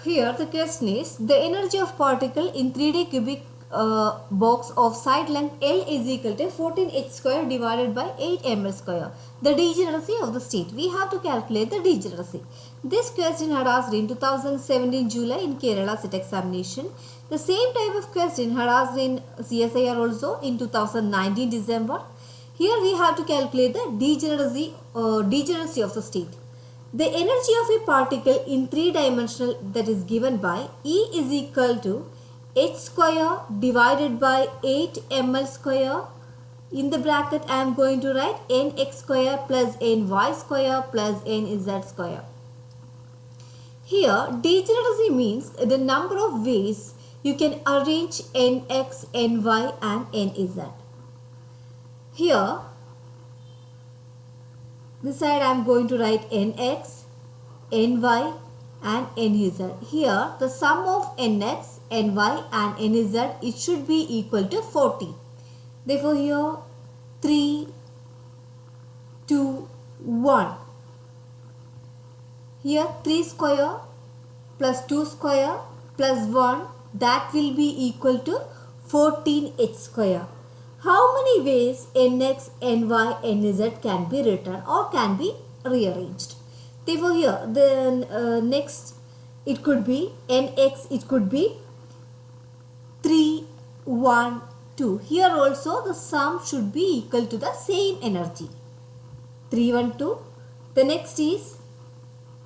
Here the question is the energy of particle in 3D cubic box of side length L is equal to 14h square divided by 8 ml square. The degeneracy of the state. We have to calculate the degeneracy. This question had asked in 2017 July in Kerala set examination. The same type of question had asked in CSIR also in 2019 December. Here we have to calculate the degeneracy of the state. The energy of a particle in three-dimensional that is given by E is equal to h square divided by 8 ml square. In the bracket I am going to write nx square plus ny square plus nz square. Here degeneracy means the number of ways you can arrange nx, ny and nz. Here this side I am going to write nx, ny and nz. Here the sum of nx, ny and nz it should be equal to 40. Therefore here 3, 2, 1. Here 3 square plus 2 square plus 1 that will be equal to 14h square. How many ways nx, ny, nz can be written or can be rearranged? Therefore here the next it could be nx, it could be 3, 1, 2. Here also the sum should be equal to the same energy. 3, 1, 2. The next is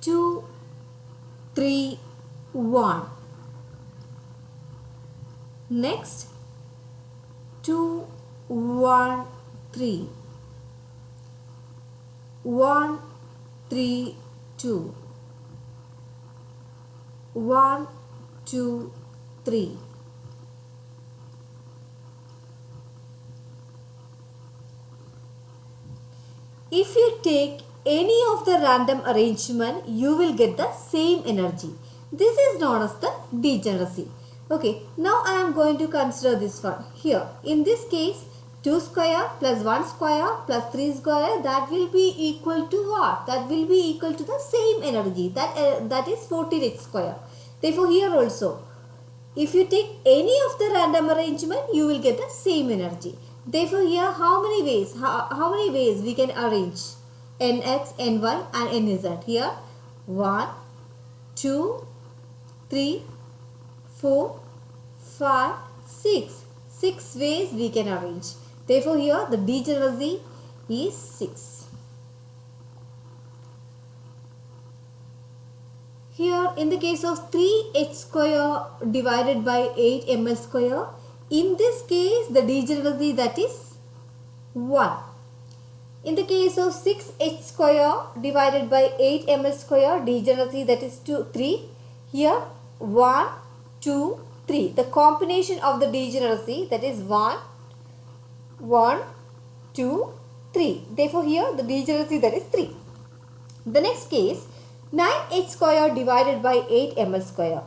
2, 3, 1. Next 2, 1, 3. 1, 3, 2. 1, 2, 3. If you take any of the random arrangement, you will get the same energy. This is known as the degeneracy. Okay, now I am going to consider this one. Here, in this case, 2 square plus 1 square plus 3 square, that will be equal to what? That will be equal to the same energy. That is 14h square. Therefore, here also, if you take any of the random arrangement, you will get the same energy. Therefore, here how many ways? How many ways we can arrange nx, ny and nz? Here 1, 2, 3, 4, 5, 6. 6 ways we can arrange. Therefore, here the degeneracy is 6. Here in the case of 3h square divided by 8 ml square, in this case the degeneracy that is 1. In the case of 6h square divided by 8 ml square, degeneracy that is 3. Here 1, 2, 3. The combination of the degeneracy that is 1, 1, 2, 3. Therefore, here the degeneracy that is 3. The next case 9h square divided by 8 ml square.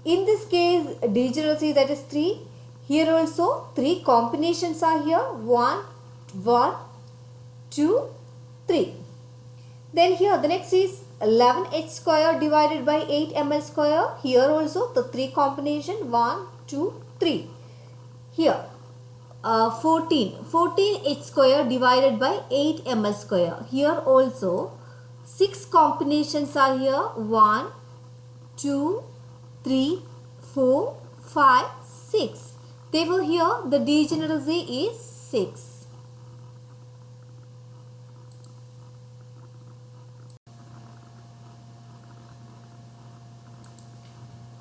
In this case degeneracy that is 3. Here also 3 combinations are here 1, 1, 2, 3. Then here the next is 11h square divided by 8 ml square. Here also the 3 combination 1, 2, 3. Here 14h square divided by 8 ml square. Here also 6 combinations are here 1, 2, 3, 4, 5, 6. Therefore here the degeneracy is 6.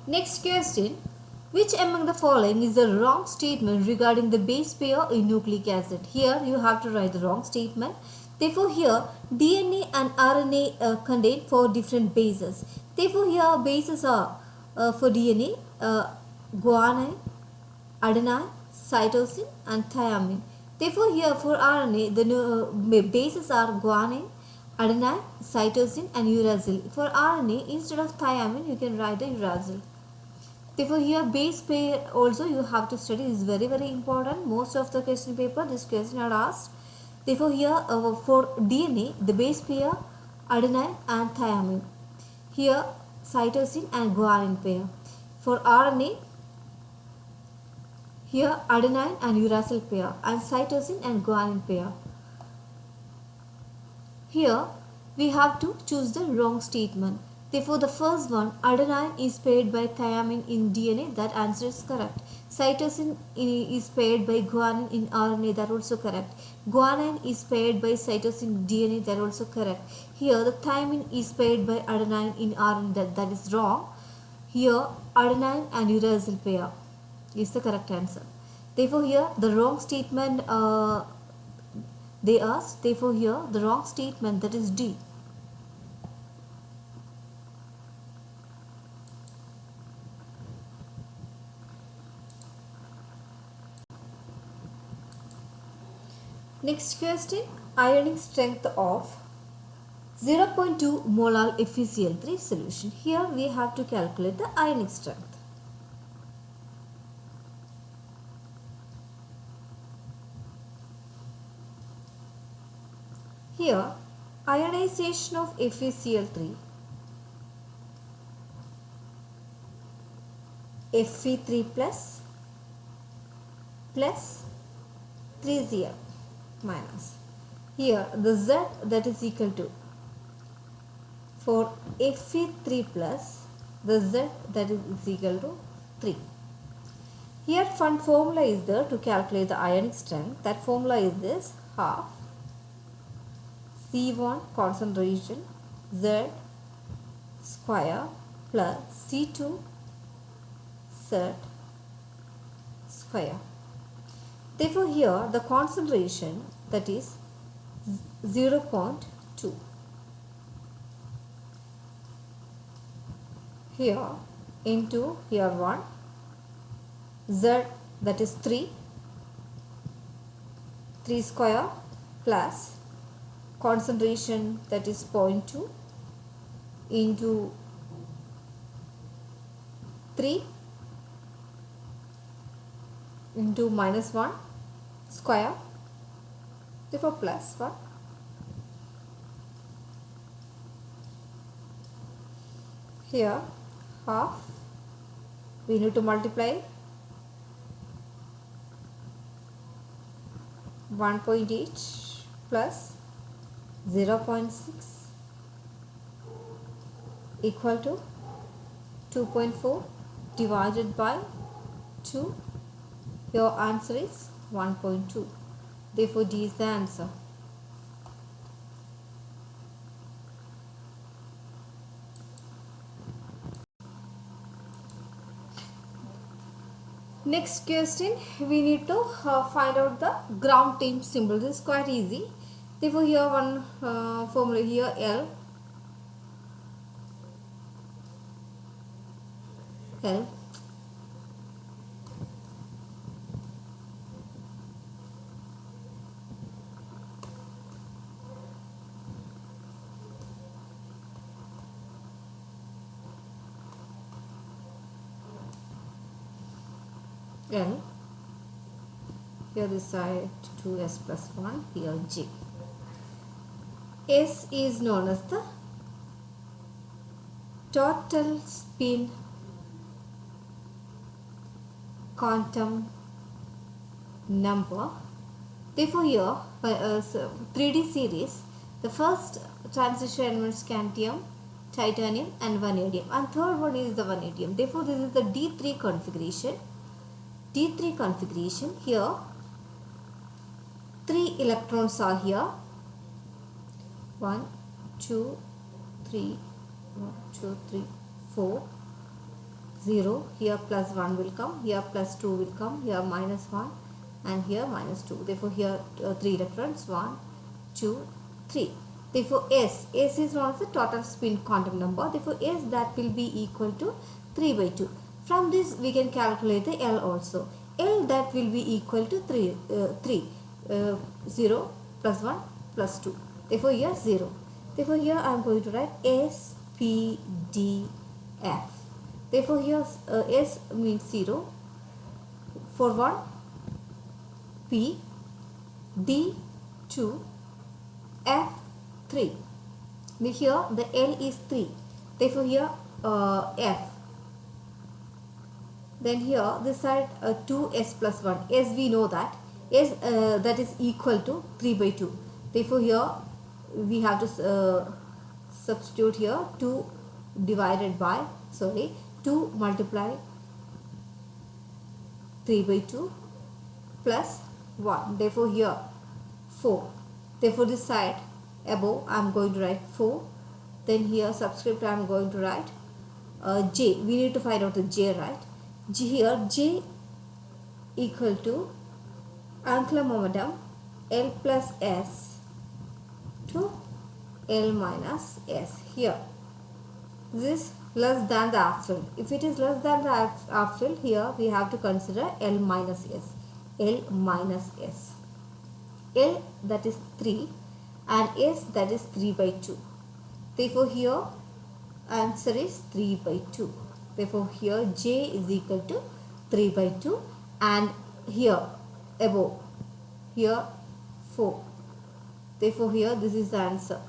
Next question. Which among the following is the wrong statement regarding the base pair in nucleic acid? Here you have to write the wrong statement. Therefore here DNA and RNA contain 4 different bases. Therefore here bases are for DNA guanine, adenine, cytosine and thymine. Therefore here for RNA the bases are guanine, adenine, cytosine and uracil. For RNA instead of thymine you can write the uracil. Therefore here base pair also you have to study. This is very important. Most of the question paper this question are asked. Therefore here for DNA the base pair adenine and thymine. Here cytosine and guanine pair. For RNA, here adenine and uracil pair, and cytosine and guanine pair. Here we have to choose the wrong statement. Therefore, the first one, adenine is paired by thymine in DNA, that answer is correct. Cytosine is paired by guanine in RNA, that also correct. Guanine is paired by cytosine DNA, that also correct. Here the thymine is paired by adenine in RNA, that is wrong. Here adenine and uracil pair is the correct answer. Therefore, here the wrong statement they asked. Therefore, here the wrong statement, that is D. Next question, ionic strength of 0.2 molar FeCl3 solution. Here we have to calculate the ionic strength. Here, ionization of FeCl3, Fe3 plus 3Cl minus. Here the Z, that is equal to, for Fe3 plus, the Z, that is equal to 3. Here one formula is there to calculate the ionic strength. That formula is this: half C1 concentration Z square plus C2 Z square. Therefore, here the concentration, that is 0.2. Here into here 1, Z, that is 3 square plus concentration, that is 0.2 into 3 into minus 1 square, therefore plus 1. Here half, we need to multiply 1.8 plus 0.6 equal to 2.4 divided by 2. Your answer is 1.2. Therefore, D is the answer. Next question, we need to find out the ground temp symbol. This is quite easy. Therefore, here one formula, here L L, here this side 2s plus 1, here J. S is known as the total spin quantum number. Therefore, here 3D series, the first transition elements scandium, titanium and vanadium, and third one is the vanadium. Therefore, this is the D3 configuration. D3 configuration, here 3 electrons are here, 1 2 3 1 2 3 4 0, here plus 1 will come, here plus 2 will come, here minus 1 and here minus 2. Therefore, here 3 electrons, 1 2 3. Therefore, S is one of the total spin quantum number. Therefore, S, that will be equal to 3 by 2. From this we can calculate the L also. L, that will be equal to 0 plus 1 plus 2. Therefore, here 0. Therefore, here I am going to write S, P, D, F. Therefore, here S means 0 for 1, P, D 2, F 3. Here the L is 3. Therefore, here f. Then here this side 2s plus 1. S we know that s that is equal to 3 by 2. Therefore here we have to substitute here 2 divided by 2 multiply 3 by 2 plus 1. Therefore here 4. Therefore this side above I am going to write 4. Then here subscript I am going to write j. We need to find out the j, right? Here j equal to angular momentum L plus S to L minus S. Here this is less than the aft. If it is less than the aft, here we have to consider L minus S. L minus S. L that is 3 and S that is 3 by 2. Therefore here answer is 3 by 2. Therefore here j is equal to 3 by 2 and here above here 4. Therefore here this is the answer.